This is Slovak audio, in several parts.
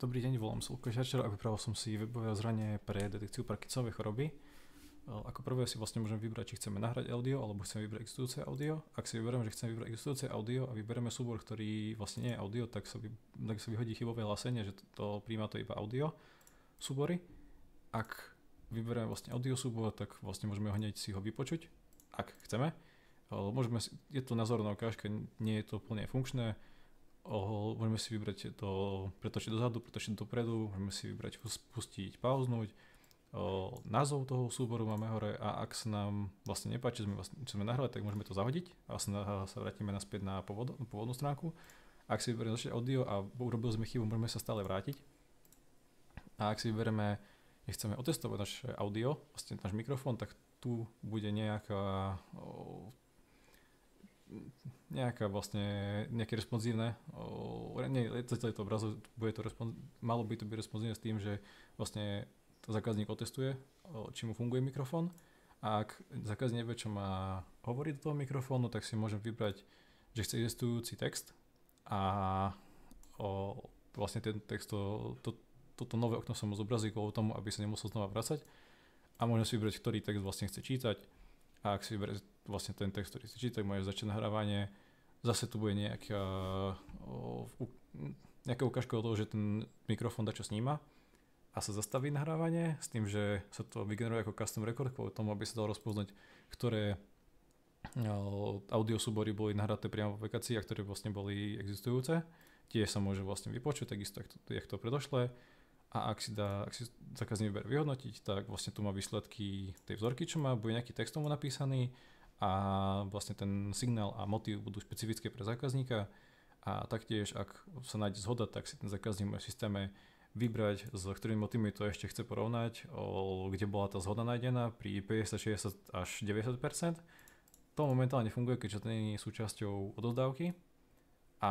Dobrý deň, volám sa Lukáš Herčer a vypravil som si webové rozhranie pre detekciu Parkinsovej choroby. Ako prvé si vlastne môžeme vybrať, či chceme nahrať audio alebo chceme vybrať existujúce audio. Ak si vyberieme, že chceme vybrať existujúce audio a vyberieme súbor, ktorý vlastne nie je audio, tak sa vyhodí chybové hlásenie, že to príjma to iba audio súbory. Ak vyberieme vlastne audio súbor, tak vlastne môžeme hneď si ho vypočuť, ak chceme. Je to názorná ukážka, nie je to plne funkčné. Môžeme si vybrať to pretočiť dozadu, pretočiť dopredu, môžeme si vybrať pustiť, pauznúť. Názov toho súboru máme hore a ak sa nám vlastne nepáči, čo sme nahrali, tak môžeme to zahodiť a sa vrátime naspäť na pôvodnú stránku. Ak si vyberieme začať audio a urobili sme chybu, môžeme sa stále vrátiť. A ak si vyberieme, že chceme otestovať naše audio, vlastne náš mikrofón, tak tu bude nejaké responsívne, malo by to byť responsívne s tým, že vlastne zákazník otestuje, či mu funguje mikrofón, a ak zákazník nevie, čo má hovoriť do toho mikrofónu, tak si môžem vybrať, že chce existujúci text a vlastne ten text, toto nové okno sa mu zobrazí kvôli tomu, aby sa nemusel znova vracať, a môžem si vybrať, ktorý text vlastne chce čítať. A ak si vyberie vlastne ten text, ktorý si číta, môže začať nahrávanie. Zase tu bude nejaká ukážka o toho, že ten mikrofón dačo sníma a sa zastaví nahrávanie s tým, že sa to vygeneruje ako custom record kvôli tomu, aby sa dalo rozpoznať, ktoré audio súbory boli nahraté priamo v aplikácii a ktoré vlastne boli existujúce. Tie sa môže vlastne vypočuť, takisto jak to predošlé. A ak si zákazník vyberie vyhodnotiť, tak vlastne tu má výsledky tej vzorky, čo má, bude nejaký text tomu napísaný a vlastne ten signál a motív budú špecifické pre zákazníka. A taktiež, ak sa nájde zhoda, tak si ten zákazník môže v systéme vybrať, s ktorými motívmi to ešte chce porovnať, kde bola tá zhoda nájdená pri 50, 60 až 90%. To momentálne funguje, keďže to nie je súčasťou odovzdávky. A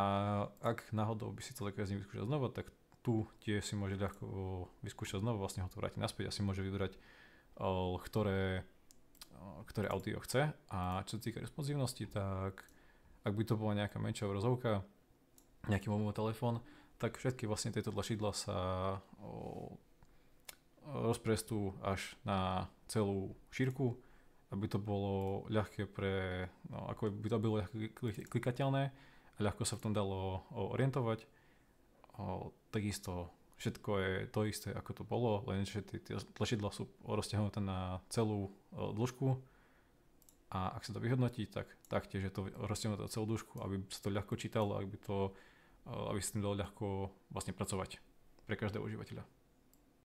ak náhodou by si to zákazník vyskúšal znova, tak tu tiež si môže ľahko vyskúšať znovu, vlastne ho to vrátiť naspäť a si môže vybrať, ktoré audio chce. A čo sa týka responsívnosti, tak ak by to bola nejaká menšia obrazovka, nejaký mobilný telefón, tak všetky vlastne tieto tlačidlá sa rozprestú až na celú šírku, aby to bolo ľahké ako by to bolo ľahké klikateľné a ľahko sa v tom dalo orientovať. Takisto všetko je to isté, ako to bolo, len že tie tlačidlá sú rozťahnuté na celú dĺžku a ak sa to vyhodnotí, tak taktiež je to rozťahnuté na celú dĺžku, aby sa to ľahko čítalo, aby sa tým dalo ľahko vlastne pracovať pre každého užívateľa.